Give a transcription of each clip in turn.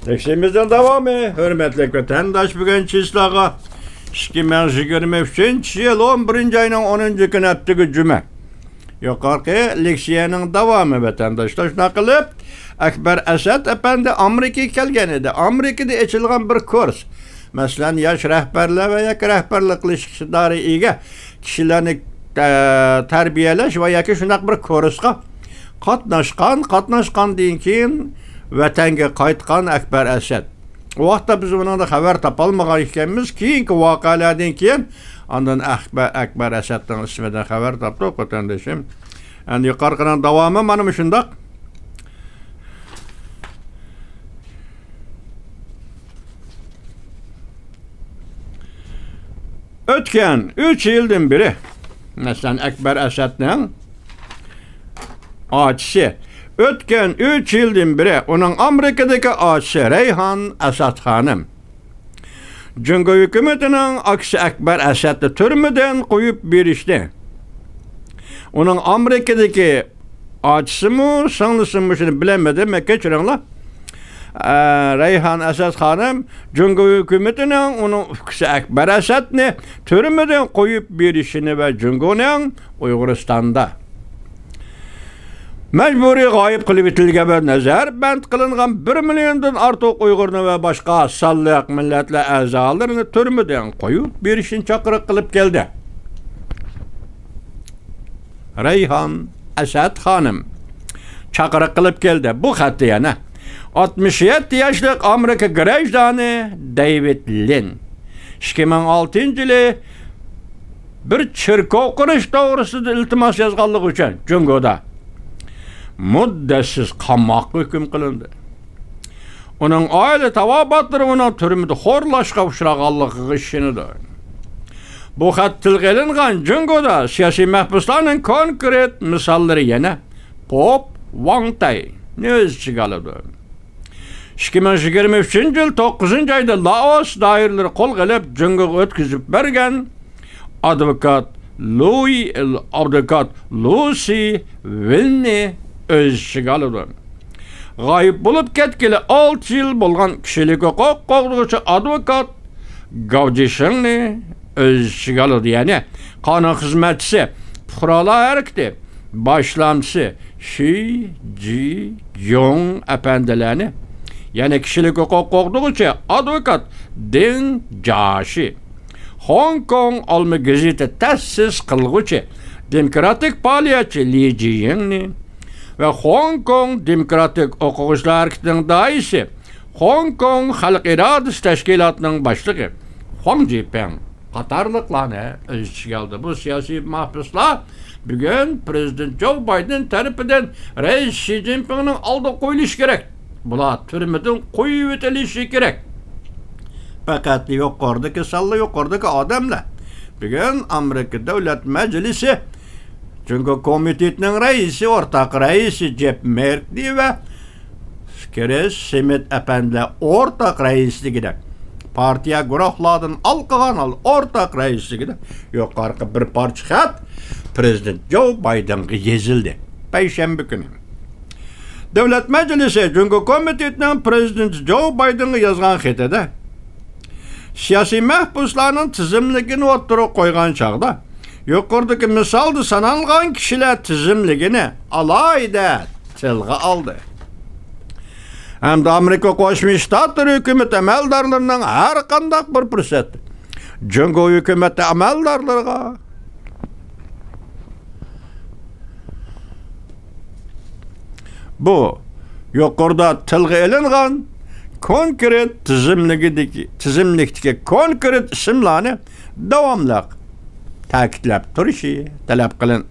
Tekşimizden devamı. Hürmetli vatandaş bugün çislağa 2023 yıl 11. ayının 10. günü ettiği cüme. Yukarıki leksiyanın devamı vatandaşlar. Şuna kılıp Ekber Esed Efendi Amerika'ya gelgen idi. Amerika'da açılgan bir kurs. Mesela yaş rehberler ve yak rehberlik ilişkileri iyi kişilerini terbiyeleş ve yak şunak bir kurska katnaşkan deyin keyin vatanga qaytgan Ekber Esed. O vaqtda biz bundan da xabar topolmagan ekanmiz. Keyingi voqealardan keyin ondan Ekber Esed'ning ismidan xabar topdik vatandoshim. Endi yuqoridan davomi mana shundoq. Ötken 3 yıldan beri mesela Ekber Esed'ning ağaçı ötken 3 yıldan beri onun Amerika'daki ağaçı Reyhan Esed Hanım Cungo hükümetinin aksi Ekber Esed'i türmeden koyup berişti. Onun Amerika'daki ağaçısı mı sanlısı mı şunu bilemedim. Geçirinler. Reyhan Esed Hanım Cungo hükümetinin onun aksi Ekber Esed'ni türmeden koyup berişini ve Cungo'nun Uyguristan'da mecburi gayip kılıp itilge bir nazar bent kılıngan 1 milyondan artık Uygur'unu ve başka sallayak milletle azalarını türmeden koyup bir işin çakırık kılıp geldi. Reyhan Esed Hanım çakırık kılıp geldi. Bu hattı yana 67 yaşlık Amerika grajdanı David Lynn 2006 yılı bir çirkov kuruş doğrusu iltimas yazganlık için Cungo'da muddessiz qamoqqa hüküm qilindi. Onun aile tavabatları onun türmüde horlaşqa uçrağanlığı işinidir. Bu xat tilga ilingan Cungo'da siyasi mahbuslarning konkret misalları yana Pop Wangtay öz chigalıdır. 2023 yıl 9. ayda Laos dairleri qol qilib Cungo'ga ötkizib bergan advokat Lucy Wilne öz işigalıdır. Gayip bulup ketkili 6 yıl bulgan kişilik hukuk qoğduqçı advokat Gavcishingni öz işigalıdır. Yani kanun hizmetçisi, fuqarolar hareketi başlamcısı Shi Ji Yong efendilerini yani kişilik hukuk qoğduqçı advokat Deng Jashi Hong Kong Alma Gazete tesis qılğıçı demokratik faaliyetçi Li Jiyingni ve Hong Kong Demokratik Okuqçular Hareketi'nin daisi Hong Kong Halk İradesi Teşkilatı'nın başlığı Huang Jipeng qatarlıqlarını öz içine aldı. Bu siyasi mahpuslar bugün Prezident Joe Biden tarafından Reis Xi Jinping'in aldı koyuluş gerek. Bular türmeden koyup ötelişi gerek. Fakat yukarıdaki sallı yukarıdaki adamlar bugün Amerika Devlet Meclisi çünkü komitenin reisi, ortak reisi Jeff Merkley ve Chris Smith Efendi ortak reisliğine partiya guruhlardan alqıgan ortak reisliğine yukarı bir parça xat Prezident Joe Biden'a yazıldı. Perşembe günü. Devlet Meclisi çünkü komitenin Prezident Joe Biden'a yazgan xatida siyasi mahpuslarının tizimligini ortaya koygan çağda yukarıdaki misalda sanalgan kişiler tizimligini alayda tilga aldı. Hem de Amerika Qo'shma Shtatlar hükümeti amaldorlarining har qanday bir fursat Cungo hükümeti amaldorlariga bu yukarıda tilga ilingan konkret tizimlikdeki konkret isimlarni davomli ta'kidlab turishi talab qilin.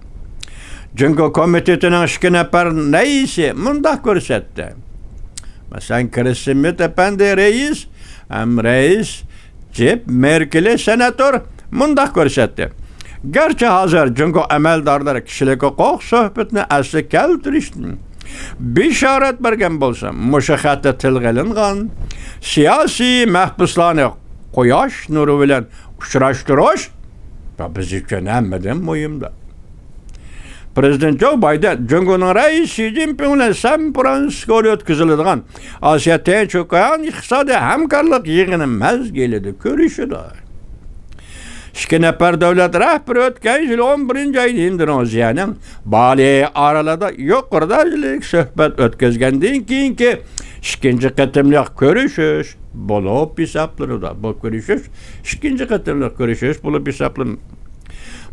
Cungo komitetining 2 nafar raisi mundaq ko'rsatdi. Masalan, Chris Smith Efendi reis, hem reis Jeff Merkley senatör mundaq ko'rsatdi. Gerçi hazır Cungo amaldorlari kishilik huquq suhbatini asli keltirishdi. Bisharat bergan bo'lsa, mushaxatda tilga ilingan siyosiy mahbuslarni quyosh nuri bilan uchrashtirish biz uchun hammadan muhimdir. Prezident Joe Biden Cumhurbaşkanı Reis Xi Jinping bilan San Fransiskoda o'tkaziladigan Osiyo Tinch okean iqtisodiy hamkorlik yig'ini mezgilida ko'rishdi. İki nafar davlat rahbari o'tgan yil 11-oyda Indoneziyaning Bali orolida yuqori suhbat o'tkazgandan keyingi ikkinchi qatimliq ko'rishish bo'lib hisoblanadi. Bu ko'rishish ikkinchi qatimliq ko'rishish bo'lib hisoblanadi.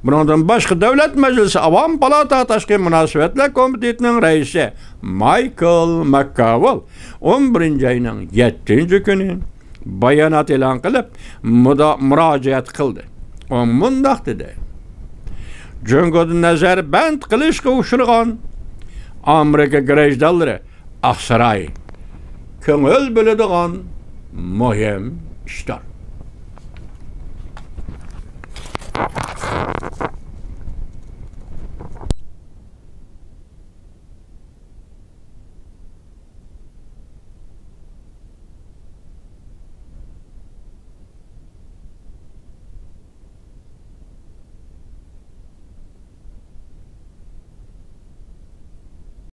Bundan başqa Davlat Majlisi Avam Palata Tashqi Munosabatlar Komitetining raisi Michael McConnell 11-oyning 7-kuni bayonot e'lon qilib, murojaat qildi. O mundaq dedi: Jungoda nazar band qilishga uchragan Amerika grajdanlari Aqsaray ko'ngil bo'ladigan muhim ishlar.